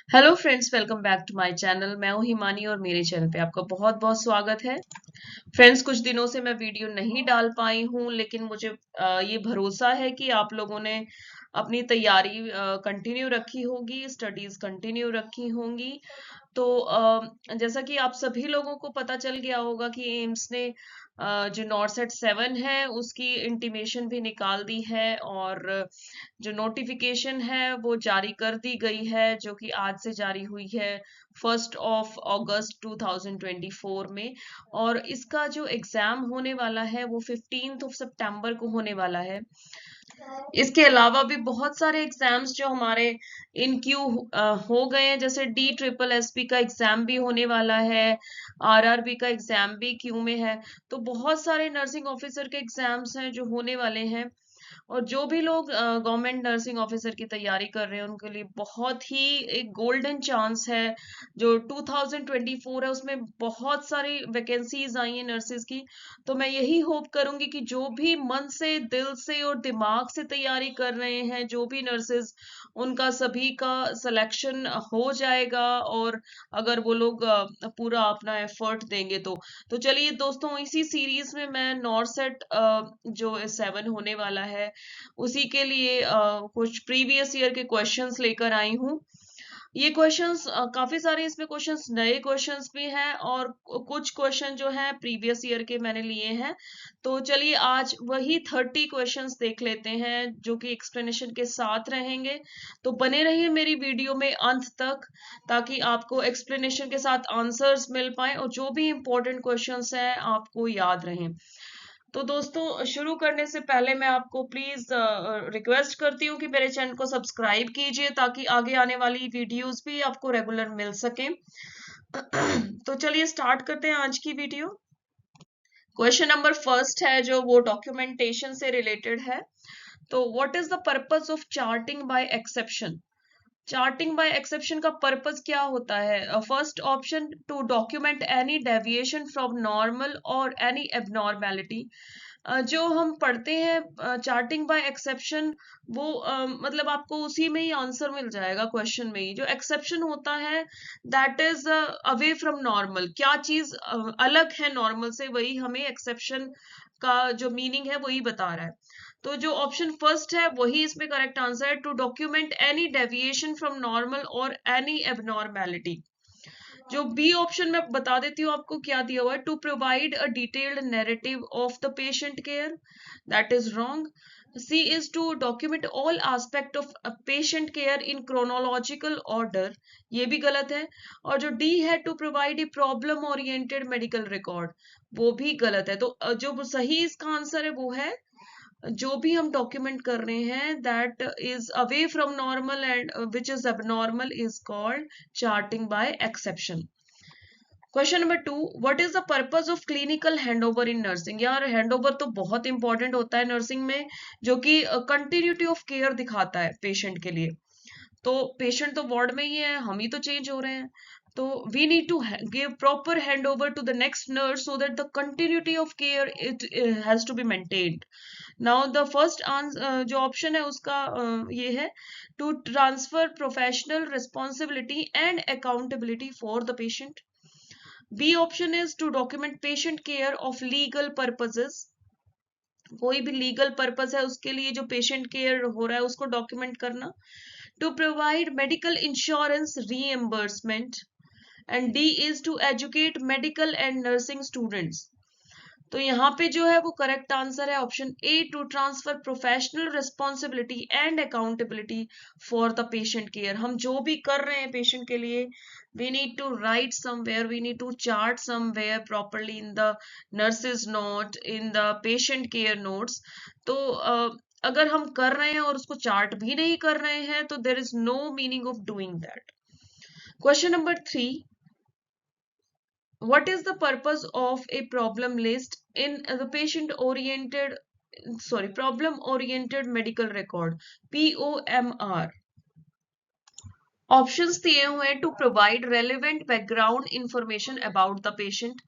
Hello friends, welcome back to my channel. मैं हूं हिमानी और मेरे चैनल पे आपका बहुत बहुत स्वागत है। फ्रेंड्स, कुछ दिनों से मैं वीडियो नहीं डाल पाई हूं, लेकिन मुझे ये भरोसा है कि आप लोगों ने अपनी तैयारी कंटिन्यू रखी होगी, स्टडीज कंटिन्यू रखी होंगी। तो जैसा कि आप सभी लोगों को पता चल गया होगा कि एम्स ने जो नॉरसेट 7 है उसकी इंटीमेशन भी निकाल दी है, और जो नोटिफिकेशन है वो जारी कर दी गई है, जो कि आज से जारी हुई है 1 अगस्त 2024 में। और इसका जो एग्जाम होने वाला है वो 15 सितंबर को होने वाला है। इसके अलावा भी बहुत सारे एग्जाम्स जो हमारे इन क्यू हो गए हैं, जैसे DSSP का एग्जाम भी होने वाला है, RRB का एग्जाम भी क्यू में है। तो बहुत सारे नर्सिंग ऑफिसर के एग्जाम्स हैं जो होने वाले हैं। और जो भी लोग गवर्नमेंट नर्सिंग ऑफिसर की तैयारी कर रहे हैं उनके लिए बहुत ही एक गोल्डन चांस है। जो 2024 है उसमें बहुत सारी वैकेंसीज आई हैं नर्सेज की। तो मैं यही होप करूंगी कि जो भी मन से, दिल से और दिमाग से तैयारी कर रहे हैं, जो भी नर्सेज, उनका सभी का सिलेक्शन हो जाएगा। और अगर वो लोग पूरा अपना एफर्ट देंगे तो चलिए दोस्तों, इसी सीरीज में मैं नॉरसेट जो 7 होने वाला है उसी के लिए कुछ प्रीवियस ईयर के क्वेश्चंस लेकर आई हूँ। ये क्वेश्चंस काफी सारे, इसमें क्वेश्चंस नए क्वेश्चंस भी हैं और कुछ क्वेश्चन जो हैं प्रीवियस ईयर के मैंने लिए हैं। तो चलिए आज वही 30 क्वेश्चंस देख लेते हैं जो कि एक्सप्लेनेशन के साथ रहेंगे। तो बने रहिए मेरी वीडियो में अंत तक, ताकि आपको एक्सप्लेनेशन के साथ आंसर्स मिल पाए और जो भी इंपॉर्टेंट क्वेश्चंस हैं आपको याद रहें। तो दोस्तों, शुरू करने से पहले मैं आपको प्लीज रिक्वेस्ट करती हूँ कि मेरे चैनल को सब्सक्राइब कीजिए, ताकि आगे आने वाली वीडियोस भी आपको रेगुलर मिल सके। तो चलिए स्टार्ट करते हैं आज की वीडियो। क्वेश्चन नंबर फर्स्ट है जो वो डॉक्यूमेंटेशन से रिलेटेड है। तो what is the purpose of charting by exception? Charting by exception का पर्पस क्या होता है? First option, to document any deviation from normal और एनी एबनॉर्मेलिटी। जो हम पढ़ते हैं चार्टिंग बाय एक्सेप्शन, वो मतलब आपको उसी में ही आंसर मिल जाएगा, क्वेश्चन में ही। जो एक्सेप्शन होता है that is away from normal. क्या चीज अलग है नॉर्मल से, वही हमें एक्सेप्शन का जो मीनिंग है वही बता रहा है। तो जो ऑप्शन फर्स्ट है वही इसमें करेक्ट आंसर है, to document any deviation from normal और एनी एबनॉर्मेलिटी। जो बी ऑप्शन में बता देती हूँ आपको क्या दिया हुआ है, to provide a detailed narrative of the patient care. That is wrong. C is to document all aspect of patient care in chronological order. ये भी गलत है। और जो डी है, to provide a problem oriented medical record, वो भी गलत है। तो जो सही इसका आंसर है वो है, जो भी हम डॉक्यूमेंट कर रहे हैं that is away from normal and which is abnormal is called charting by exception. Question number two, what is the purpose of clinical handover in nursing? यार, हैंडओवर तो बहुत इंपॉर्टेंट होता है नर्सिंग में, जो कि कंटिन्यूटी ऑफ केयर दिखाता है पेशेंट के लिए। तो पेशेंट तो वार्ड में ही है, हम ही तो चेंज हो रहे हैं। तो we need to give proper hand over to the next nurse so that the continuity of care it has to be maintained. Now the first answer जो ऑप्शन है उसका ये है, to transfer professional responsibility and accountability for the patient. B option is to document patient care of legal purposes. कोई भी legal purpose है उसके लिए जो पेशेंट केयर हो रहा है उसको डॉक्यूमेंट करना। To provide medical insurance reimbursement. And D is to educate medical and nursing students. तो यहाँ पे जो है वो करेक्ट आंसर है option A, to transfer professional responsibility and accountability for the patient care. हम जो भी कर रहे हैं पेशेंट के लिए, we need to write somewhere, we need to chart somewhere properly in the nurses note, in the patient care notes. तो अगर हम कर रहे हैं और उसको चार्ट भी नहीं कर रहे हैं तो there is no meaning of doing that. Question number three, what is the purpose of a problem list in the patient oriented, sorry, problem oriented medical record, POMR? Options दिए हुए हैं, to provide relevant background information about the patient,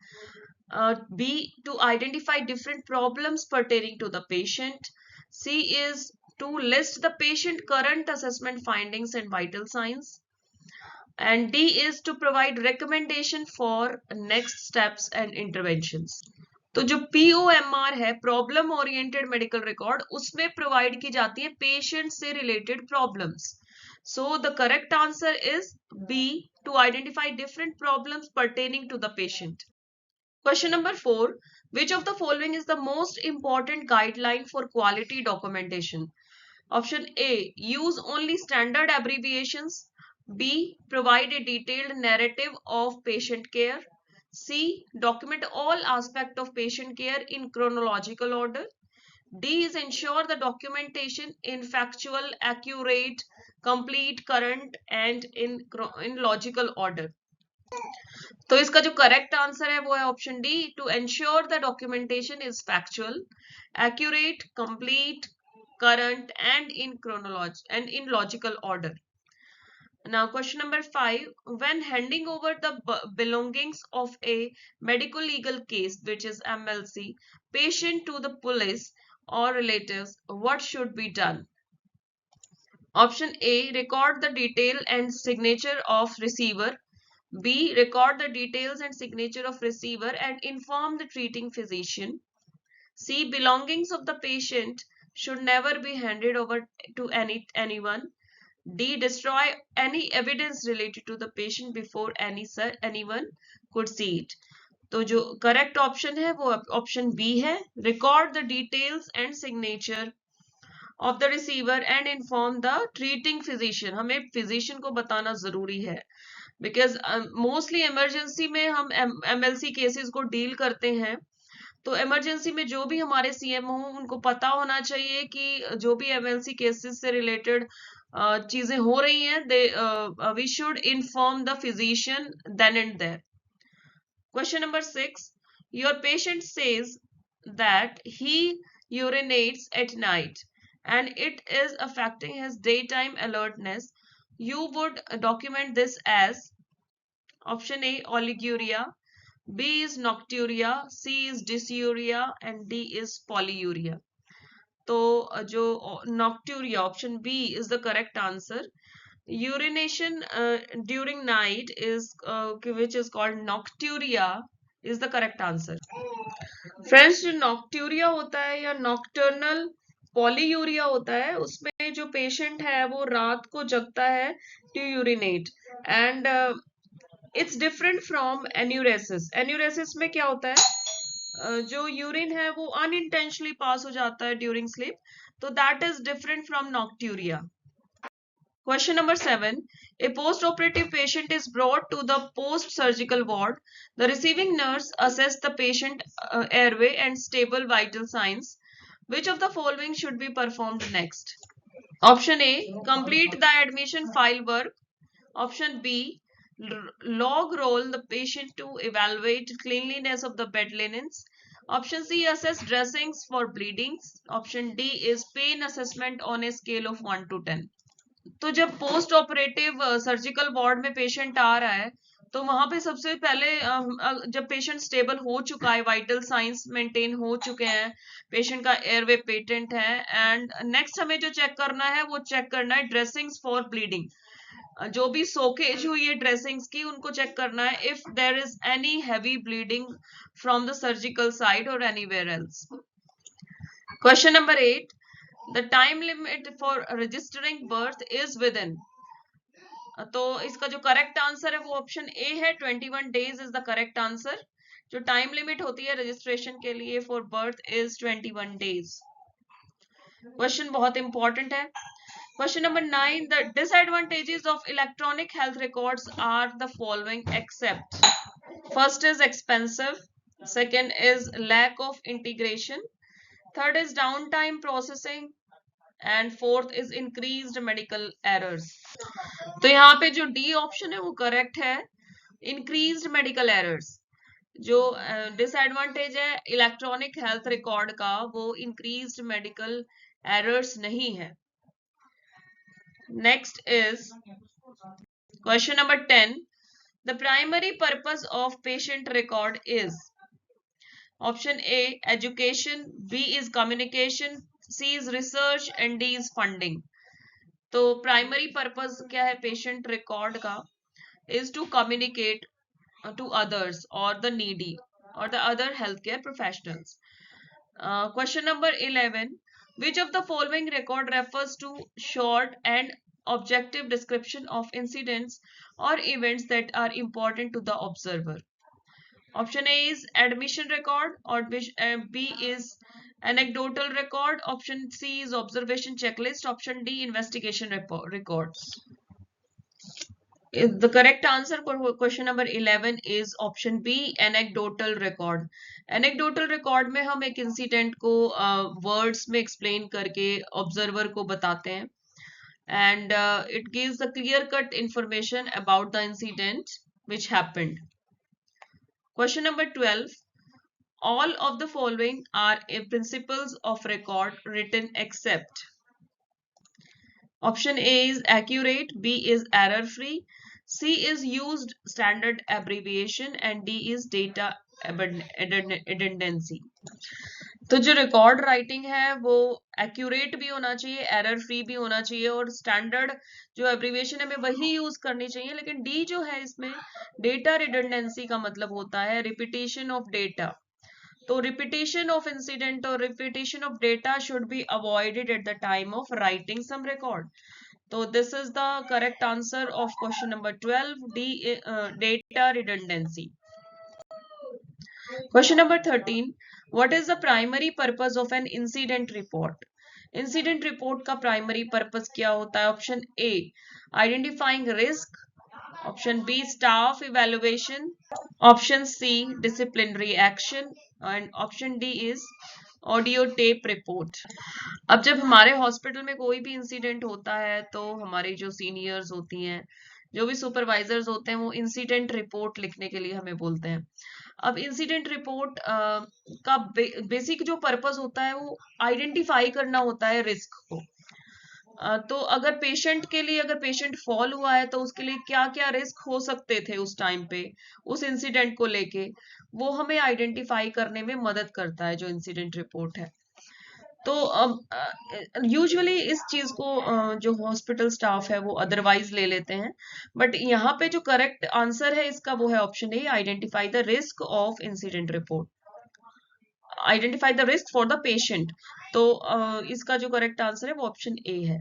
B to identify different problems pertaining to the patient, C is to list the patient current assessment findings and vital signs, and D is to provide recommendation for next steps and interventions. तो जो POMR है, problem oriented medical record, उसमें provide की जाती है patient से related problems. So the correct answer is B, to identify different problems pertaining to the patient. Question number 4. Which of the following is the most important guideline for quality documentation? Option A. Use only standard abbreviations. B. Provide a detailed narrative of patient care. C. Document all aspects of patient care in chronological order. D is ensure the documentation in factual, accurate, complete, current and in logical order. तो इसका जो correct answer है वो है option D, to ensure the documentation is factual, accurate, complete, current and in logical order. Now question number 5. When handing over the belongings of a medical legal case, which is MLC, patient to the police or relatives, what should be done? Option A. Record the detail and signature of receiver. B. Record the details and signature of receiver and inform the treating physician. C. Belongings of the patient should never be handed over to anyone. D. Destroy any evidence related to the patient before anyone could see it. तो जो correct option है वो option B है, record the details and signature of the receiver and inform the treating physician. हमें physician को बताना जरूरी है, बिकॉज मोस्टली इमरजेंसी में हम MLC केसेस को डील करते हैं. तो इमरजेंसी में जो भी हमारे CM हो, उनको पता होना चाहिए कि जो भी MLC केसेस से रिलेटेड चीजें हो रही हैं, they we should inform the physician then and there. Question number 6. Your patient says that he urinates at night and it is affecting his daytime alertness. You would document this as option A. Oliguria, B is nocturia, C is dysuria and D is polyuria. तो जो nocturia, option B is the correct answer. Urination during night is which is called nocturia is the correct answer. Friends, जो नॉक्ट्यूरिया होता है या nocturnal polyuria होता है, उसमें जो पेशेंट है वो रात को जगता है to urinate and it's different from enuresis. Enuresis में क्या होता है, जो यूरिन है वो अनइंटेंशनली पास हो जाता है ड्यूरिंग स्लीप, तो that is different from nocturia. Question number 7. A post-operative patient is brought to the post-surgical ward. The receiving nurse assesses the patient airway and stable vital signs. Which of the following should be performed next? Option A. Complete the admission file work. Option B. Log roll the patient to evaluate cleanliness of the bed linens. Option C. Assess dressings for bleedings. Option D is pain assessment on a scale of 1 to 10. तो जब post operative surgical ward में patient आ रहा है, तो वहां पे सबसे पहले जब पेशेंट स्टेबल हो चुका है, वाइटल साइंस मेंटेन हो चुके हैं, पेशेंट का एयरवे पेटेंट है, एंड नेक्स्ट हमें जो चेक करना है वो चेक करना है ड्रेसिंग्स फॉर ब्लीडिंग. जो भी सोकेज हुई है ड्रेसिंग्स की, उनको चेक करना है if there is any heavy bleeding from the surgical side और anywhere else. Question number 8. The time limit for registering birth is within. तो इसका जो करेक्ट आंसर है वो ऑप्शन ए है, 21 days is the correct answer. जो time limit होती है रजिस्ट्रेशन के लिए for birth is 21 days. Question बहुत इंपॉर्टेंट है. Question number 9. The disadvantages of electronic health records are the following except. First is expensive. Second is lack of integration. Third is downtime processing. And fourth is increased medical errors. तो यहाँ पे जो D option है वो correct है, increased medical errors. जो disadvantage है electronic health record का, वो इंक्रीज्ड मेडिकल एरर्स नहीं है. Next is question number 10. The primary purpose of patient record is option A education, B is communication, C is research and D is funding. तो primary purpose क्या है patient record का? is to communicate to others or the needy or the other healthcare professionals. Question number 11. Which of the following record refers to short and objective description of incidents or events that are important to the observer? Option A is admission record, or B is anecdotal record, option C is observation checklist, option D investigation records. The correct answer for question number 11 is option B, anecdotal record. Anecdotal record में हम एक incident को words में explain करके observer को बताते हैं and it gives the clear cut information about the incident which happened. Question number 12. All of the following are principles of record written except. Option A is accurate, B is error free, C is used standard abbreviation and D is data redundancy. तो जो record writing है वो accurate भी होना चाहिए, error free भी होना चाहिए और स्टैंडर्ड जो एब्रीविएशन है हमें वही यूज करनी चाहिए. लेकिन डी जो है इसमें डेटा रिडंडेंसी का मतलब होता है रिपीटेशन ऑफ डेटा. तो रिपीटेशन ऑफ इंसिडेंट और repetition of data should be avoided at the time of writing some record. तो this is the correct answer of question number 12, D, data redundancy. Question number 13. What is the primary purpose of an incident report? Incident report का primary purpose क्या होता है? Option A, identifying risk. Option B, staff evaluation. Option C, disciplinary action. And option D is audio tape report. अब जब हमारे hospital में कोई भी इंसिडेंट होता है तो हमारी जो सीनियर्स होती हैं, जो भी सुपरवाइजर्स होते हैं, वो इंसिडेंट रिपोर्ट लिखने के लिए हमें बोलते हैं. अब इंसिडेंट रिपोर्ट का बेसिक जो पर्पस होता है वो आइडेंटिफाई करना होता है रिस्क को. तो अगर पेशेंट के लिए, अगर पेशेंट फॉल हुआ है तो उसके लिए क्या क्या रिस्क हो सकते थे उस टाइम पे उस इंसिडेंट को लेके, वो हमें आइडेंटिफाई करने में मदद करता है जो इंसिडेंट रिपोर्ट है. तो यूजुअली इस चीज को जो हॉस्पिटल स्टाफ है वो अदरवाइज ले लेते हैं, बट यहाँ पे जो करेक्ट आंसर है इसका वो है option A, identify the risk of incident report, identify the risk for the patient. तो इसका जो करेक्ट आंसर है वो ऑप्शन ए है.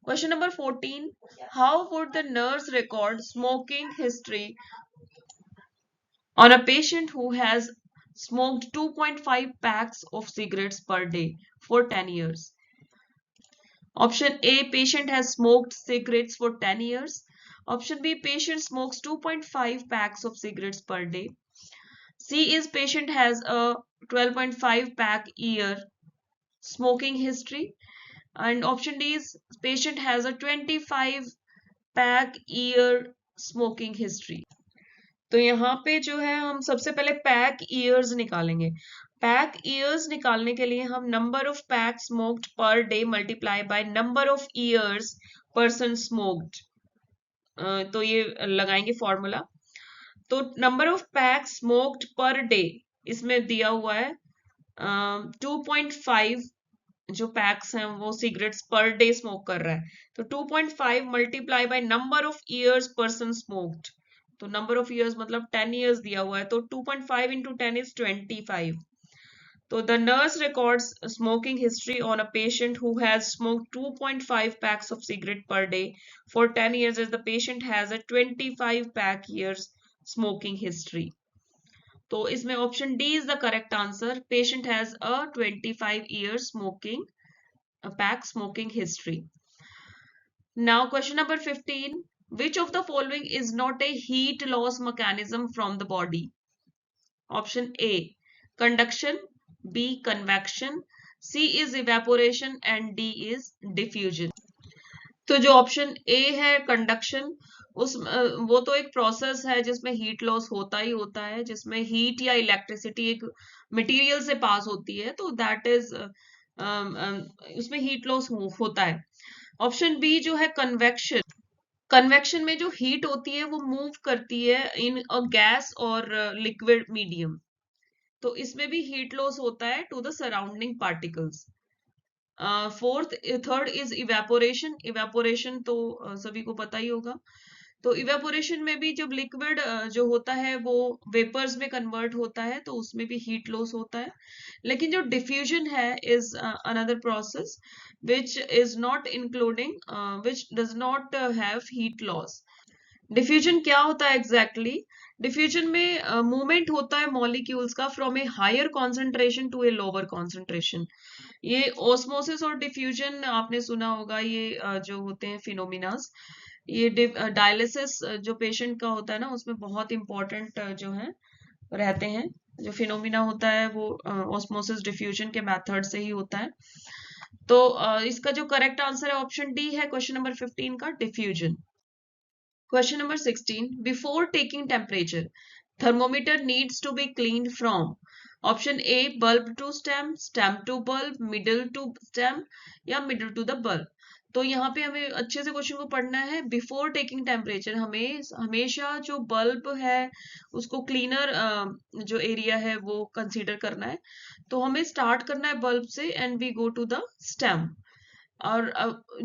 Question number 14. How would the nurse record smoking history on a patient who has smoked 2.5 packs of cigarettes per day for 10 years? Option A, patient has smoked cigarettes for 10 years. Option B, patient smokes 2.5 packs of cigarettes per day. C is patient has a 12.5 pack year smoking history. And option D is patient has a 25 pack year smoking history. तो यहाँ पे जो है हम सबसे पहले pack years निकालेंगे. Pack years निकालने के लिए हम number of pack smoked per day multiply by number of years person smoked, तो ये लगाएंगे फॉर्मूला. तो number of pack smoked per day इसमें दिया हुआ है 2.5 जो पैक्स हैं वो सिगरेट्स पर डे स्मोक कर रहा है. तो 2.5 multiply by number of years person smoked, तो नंबर ऑफ ईयर्स मतलब 10 ईयर्स दिया हुआ है, तो 2.5 into 10 is 25. तो the nurse records smoking history on a patient who has smoked 2.5 packs of cigarette per day for 10 years as the patient has a 25 pack years smoking history. तो इसमें option D is the correct answer. Patient has a 25 years smoking pack smoking history. Now question number 15. Which of the following is not a heat loss mechanism from the body? Option A, conduction. B, convection. C is evaporation and D is diffusion. तो जो option A है conduction, उस वो तो एक process है जिसमें heat loss होता ही होता है, जिसमें हीट या इलेक्ट्रिसिटी एक मटेरियल से पास होती है, तो दैट इज उसमें हीट लॉस होता है. ऑप्शन बी जो है कन्वेक्शन. कन्वेक्शन में जो हीट होती है वो मूव करती है इन अ गैस और लिक्विड मीडियम, तो इसमें भी हीट लॉस होता है to the surrounding particles. Third is evaporation. Evaporation तो सभी को पता ही होगा. तो इवेपोरेशन में भी जब लिक्विड जो होता है वो वेपर्स में कन्वर्ट होता है तो उसमें भी हीट लॉस होता है। लेकिन जो डिफ्यूजन है is another process which is not including which does not have heat loss. Diffusion क्या होता है एग्जैक्टली? डिफ्यूजन में मूवमेंट होता है मॉलिक्यूल्स का from a higher concentration to a lower concentration. ये ऑस्मोसिस और डिफ्यूजन आपने सुना होगा, ये जो होते हैं फिनोमिनास। ये डायलिसिस जो पेशेंट का होता है ना, उसमें बहुत इंपॉर्टेंट जो है रहते हैं। जो फिनोमिना होता है वो ऑस्मोसिस डिफ्यूजन के मेथड से ही होता है। तो इसका जो करेक्ट आंसर है ऑप्शन डी है, क्वेश्चन नंबर 15 का, diffusion. Question number 16. Before taking temperature, thermometer needs to be cleaned from option A bulb to stem, stem to bulb, middle to stem या middle to the bulb। तो यहाँ पे हमें अच्छे से question को पढ़ना है। बिफोर टेकिंग टेम्परेचर हमें हमेशा जो बल्ब है उसको क्लीनर जो एरिया है वो कंसीडर करना है। तो हमें स्टार्ट करना है बल्ब से and we go to the stem. और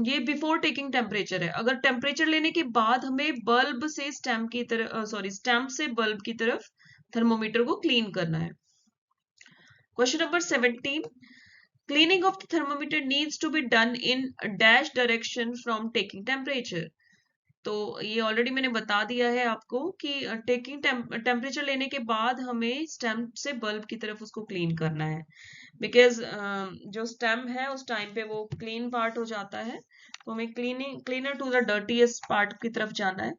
ये बिफोर टेकिंग टेम्परेचर है। अगर टेम्परेचर लेने के बाद हमें बल्ब से स्टैम्प की तरफ स्टैम्प से बल्ब की तरफ थर्मोमीटर को क्लीन करना है। Question number 17, cleaning of the thermometer needs to be done in dash direction from taking temperature. तो ये ऑलरेडी मैंने बता दिया है आपको कि टेकिंग टेम्परेचर लेने के बाद हमें स्टैम्प से बल्ब की तरफ उसको क्लीन करना है। बिकॉज जो स्टेम है उस टाइम पे वो क्लीन पार्ट हो जाता है, तो हमें cleaner to the dirtiest part की तरफ जाना है।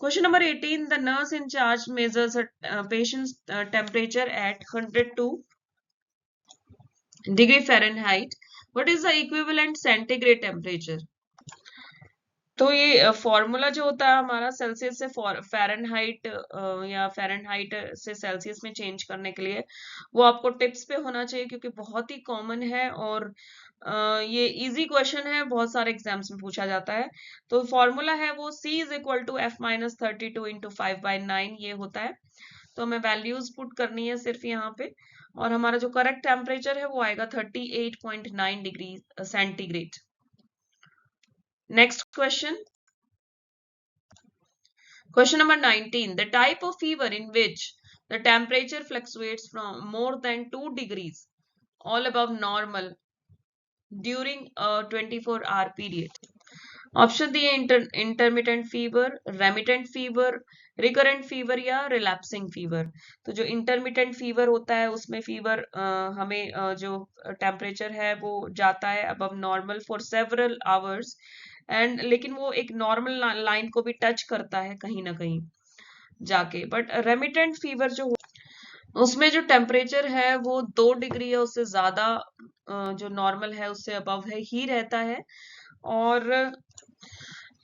Question number 18, the nurse in charge measures patient's temperature at 102 degree Fahrenheit. What is the equivalent centigrade temperature? तो ये फॉर्मूला जो होता है हमारा सेल्सियस से फ़ारेनहाइट या फ़ारेनहाइट से सेल्सियस में चेंज करने के लिए, वो आपको टिप्स पे होना चाहिए क्योंकि बहुत ही कॉमन है और ये इजी क्वेश्चन है, बहुत सारे एग्जाम्स में पूछा जाता है। तो फॉर्मूला है वो C is equal to F-32 into 5/9 ये होता है। तो हमें वैल्यूज पुट करनी है सिर्फ यहाँ पे, और हमारा जो करेक्ट टेम्परेचर है वो आएगा 38.9 degree centigrade. Next question. Question number 19. The type of fever in which the temperature fluctuates from more than 2 degrees all above normal during a 24-hour period. Option दिए intermittent fever, remittent fever, recurrent fever या relapsing fever. तो जो intermittent fever होता है उसमें fever हमें जो temperature है वो जाता है above normal for several hours and, लेकिन वो एक नॉर्मल लाइन को भी टच करता है कहीं ना कहीं जाके। बट रेमिटेंट फीवर जो उसमें जो टेम्परेचर है वो 2 डिग्री या उससे ज्यादा जो नॉर्मल है उससे अबव है ही रहता है, और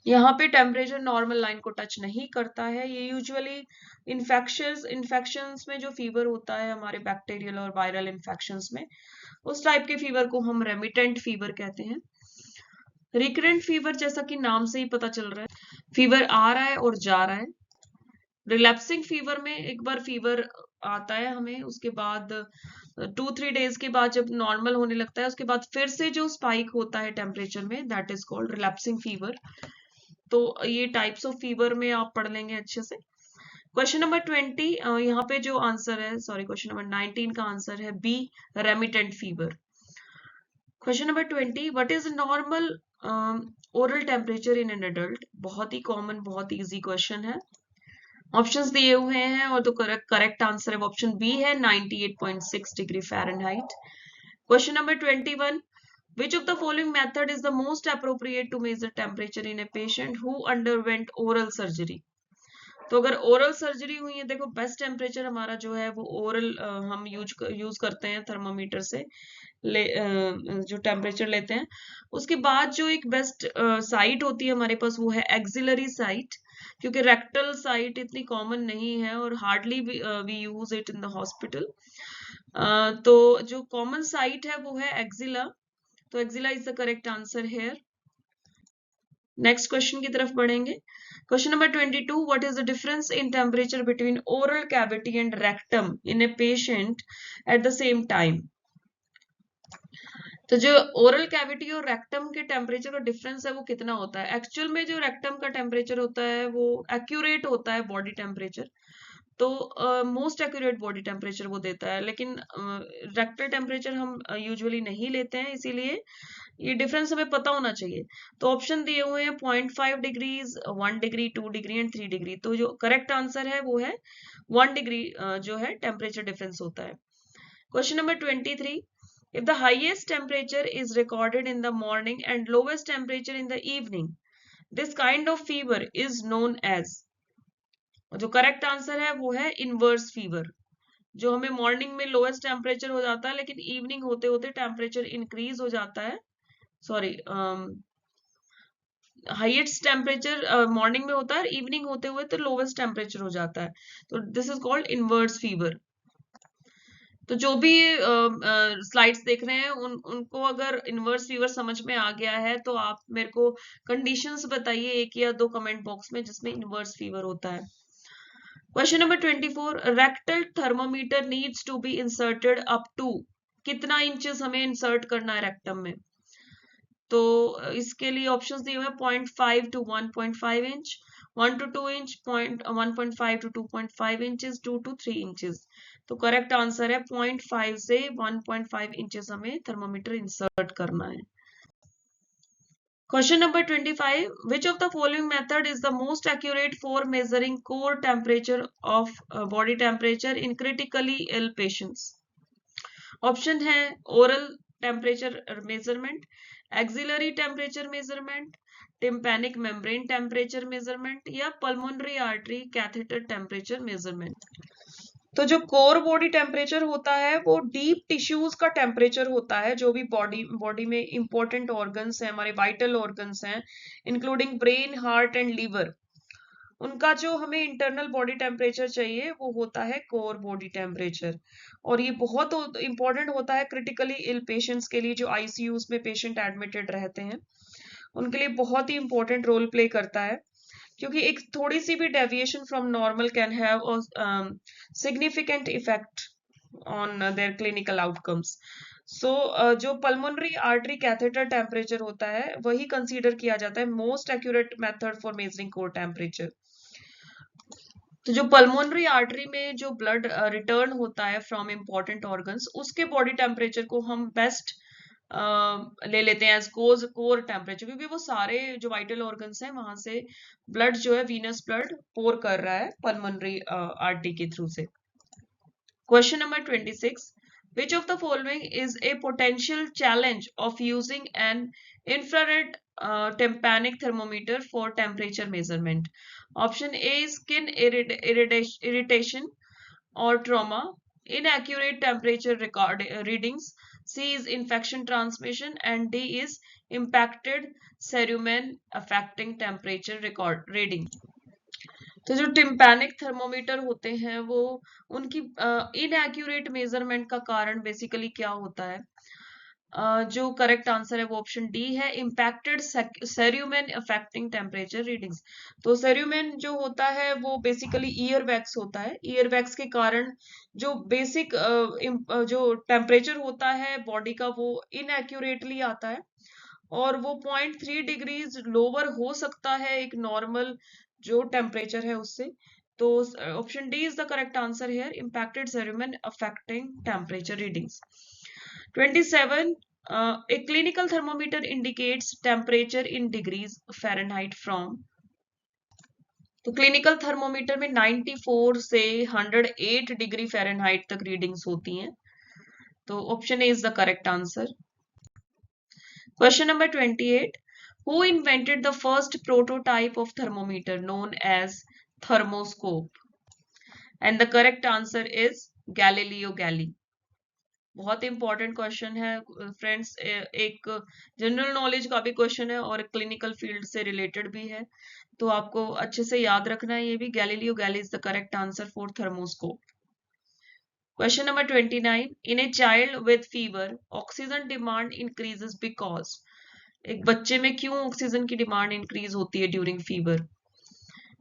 यहाँ पे टेम्परेचर नॉर्मल लाइन को टच नहीं करता है। ये यूजुअली इन्फेक्शंस में जो फीवर होता है हमारे बैक्टीरियल और वायरल इन्फेक्शंस में, उस टाइप के फीवर को हम रेमिटेंट फीवर कहते हैं। रिकरेंट फीवर जैसा कि नाम से ही पता चल रहा है, फीवर आ रहा है और जा रहा है। रिलैप्सिंग फीवर में एक बार फीवर आता है हमें, उसके बाद 2-3 डेज के बाद जब नॉर्मल होने लगता है उसके बाद फिर से जो स्पाइक होता है टेम्परेचर में, that is called relapsing fever. तो ये टाइप्स ऑफ फीवर में आप पढ़ लेंगे अच्छे से। क्वेश्चन नंबर 20, यहाँ पे जो आंसर है, सॉरी क्वेश्चन नंबर 19 का आंसर है B, remittent fever. Question number 20, what is normal oral temperature in an adult? बहुत ही कॉमन, बहुत इजी क्वेश्चन है। ऑप्शंस दिए हुए हैं और तो करेक्ट आंसर है ऑप्शन बी है, 98.6 degree Fahrenheit. Question number 21, which of the following method is the most appropriate to measure temperature in a patient who underwent oral surgery? तो अगर ओरल सर्जरी हुई है, देखो बेस्ट टेम्परेचर हमारा जो है वो ओरल हम यूज करते हैं थर्मोमीटर से जो टेम्परेचर लेते हैं। उसके बाद जो एक बेस्ट साइट होती है हमारे पास वो है एक्सिलरी साइट, क्योंकि रेक्टल साइट इतनी कॉमन नहीं है और hardly we use it in the hospital. तो जो कॉमन साइट है वो है एक्सिला, तो axilla is the correct answer here. Next question की तरफ बढ़ेंगे। Question number 22, what is the difference in temperature between oral cavity and rectum in a patient at the same time? तो जो oral cavity और rectum के temperature का difference है वो कितना होता है? एक्चुअल में जो रेक्टम का टेम्परेचर होता है वो एक्यूरेट होता है बॉडी टेम्परेचर, तो मोस्ट एक्यूरेट बॉडी टेम्परेचर वो देता है, लेकिन रेक्टल टेम्परेचर हम यूजुअली नहीं लेते हैं, इसीलिए ये डिफरेंस हमें पता होना चाहिए। तो ऑप्शन दिए हुए हैं 0.5 degrees, 1 degree, 2 degree and 3 degree. तो जो करेक्ट आंसर है वो है 1 डिग्री जो है टेम्परेचर डिफरेंस होता है। Question number 23, if the highest temperature is recorded in the morning and lowest temperature in the evening, this kind of fever is known as। जो करेक्ट आंसर है वो है इनवर्स फीवर। जो हमें मॉर्निंग में lowest temperature हो जाता है लेकिन इवनिंग होते होते टेम्परेचर इंक्रीज हो जाता है, सॉरी हाईएस्ट टेम्परेचर मॉर्निंग में होता है, इवनिंग होते हुए तो लोवेस्ट टेम्परेचर हो जाता है, तो this is called inverse fever. तो जो भी स्लाइड्स देख रहे हैं उनको अगर इनवर्स फीवर समझ में आ गया है तो आप मेरे को कंडीशंस बताइए एक या दो कमेंट बॉक्स में जिसमें इनवर्स फीवर होता है। Question number 24, rectal thermometer needs to be inserted up to, कितना इंचेस हमें इंसर्ट करना है रेक्टम में? तो इसके लिए ऑप्शंस दिए हुए हैं 0.5 to 1.5 inch, 1 to 2 inch, 1.5 to 2.5 inches, 2 to 3 inches. तो करेक्ट आंसर है 0.5 से 1.5 इंचेस हमें थर्मोमीटर इंसर्ट करना है। Question number 25, which of the following method is the most accurate for measuring core temperature of body temperature in critically ill patients? Option है oral temperature measurement, axillary temperature measurement, tympanic membrane temperature measurement या pulmonary artery catheter temperature measurement. तो जो core body temperature होता है वो deep tissues का temperature होता है, जो भी बॉडी में इंपॉर्टेंट ऑर्गन्स हैं, हमारे वाइटल ऑर्गन्स हैं, including brain, heart and liver, उनका जो हमें इंटरनल बॉडी टेम्परेचर चाहिए वो होता है कोर बॉडी टेम्परेचर। और ये बहुत इंपॉर्टेंट होता है क्रिटिकली इल पेशेंट्स के लिए, जो आईसीयूज में पेशेंट एडमिटेड रहते हैं उनके लिए बहुत ही इंपॉर्टेंट रोल प्ले करता है, क्योंकि एक थोड़ी सी भी deviation from normal can have significant effect on their clinical outcomes. So जो पल्मोनरी आर्टरी कैथेटर टेम्परेचर होता है वही कंसीडर किया जाता है most accurate method for measuring core temperature. तो जो पल्मोनरी आर्टरी में जो ब्लड रिटर्न होता है फ्रॉम इम्पोर्टेंट ऑर्गन्स, उसके बॉडी टेम्परेचर को हम बेस्ट ले लेते हैं एज कोर टेम्परेचर, क्योंकि वो सारे जो वाइटल ऑर्गन्स हैं वहां से ब्लड जो है वीनस ब्लड पोर कर रहा है पल्मोनरी आर्टरी के थ्रू से। Question number 26, which of the following is a potential challenge of using an infrared tympanic thermometer for temperature measurement? Option A is skin irritation or trauma, inaccurate temperature readings, C is infection transmission, and D is impacted cerumen affecting temperature reading। तो जो tympanic thermometer होते हैं वो उनकी inaccurate measurement का कारण basically क्या होता है? जो करेक्ट आंसर है वो ऑप्शन डी है, impacted cerumen affecting temperature readings. तो सेरुमेन जो होता है वो बेसिकली ईयर वैक्स होता है, ईयर वैक्स के कारण जो बेसिक जो टेम्परेचर होता है बॉडी का वो इनएक्यूरेटली आता है, और वो 0.3 डिग्रीज लोअर हो सकता है एक नॉर्मल जो टेम्परेचर है उससे। तो option D is the correct answer here, impacted cerumen affecting temperature readings. 27, a clinical thermometer indicates temperature in degrees Fahrenheit from। तो क्लिनिकल थर्मोमीटर में 94 से 108 डिग्री फ़ारेनहाइट तक रीडिंग्स होती हैं, तो option A is the correct answer. Question number 28, who invented the first prototype of thermometer known as thermoscope? And the correct answer is Galileo Galilei। बहुत important question है friends, एक general knowledge का भी question है और clinical field से related भी है, तो आपको अच्छे से याद रखना है ये भी। Galileo Galilei is the correct answer for thermoscope. Question number 29, in a child with fever oxygen demand increases because. एक बच्चे में क्यों ऑक्सीजन की डिमांड इंक्रीज होती है during fever?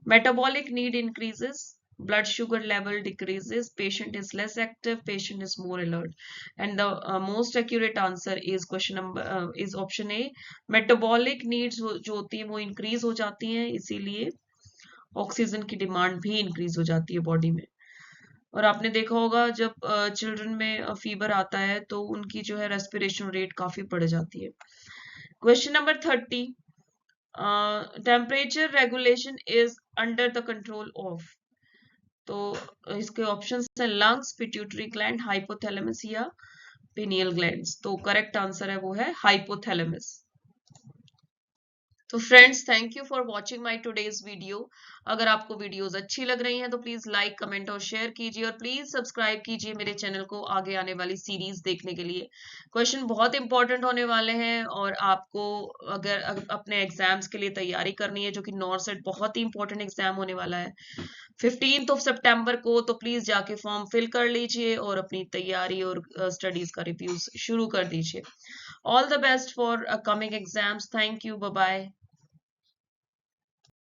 Metabolic need increases, blood sugar level decreases, patient is less active, patient is more alert. And the most accurate answer is question number is option A. Metabolic needs जो होती है वो increase हो जाती हैं, इसीलिए oxygen की demand भी इंक्रीज हो जाती है बॉडी में। और आपने देखा होगा जब चिल्ड्रन में फीवर आता है तो उनकी जो है रेस्पिरेशन रेट काफी बढ़ जाती है। Question number 30, temperature regulation is under the control of. तो इसके ऑप्शंस हैं लंग्स, पिट्यूटरी ग्लैंड, हाइपोथैलेमस या पिनियल ग्लैंड्स। तो करेक्ट आंसर है वो है हाइपोथैलेमस। तो friends, thank you for watching my today's video. अगर आपको वीडियोस अच्छी लग रही हैं तो प्लीज लाइक, कमेंट और शेयर कीजिए, और प्लीज सब्सक्राइब कीजिए मेरे चैनल को आगे आने वाली सीरीज देखने के लिए। क्वेश्चन बहुत इंपॉर्टेंट होने वाले हैं, और आपको अगर अपने एग्जाम्स के लिए तैयारी करनी है, जो कि नॉर्सेट बहुत ही इंपॉर्टेंट एग्जाम होने वाला है 15 सितंबर को, तो प्लीज जाके फॉर्म फिल कर लीजिए और अपनी तैयारी और स्टडीज का रिव्यू शुरू कर दीजिए। All the best for upcoming exams. Thank you, bye bye.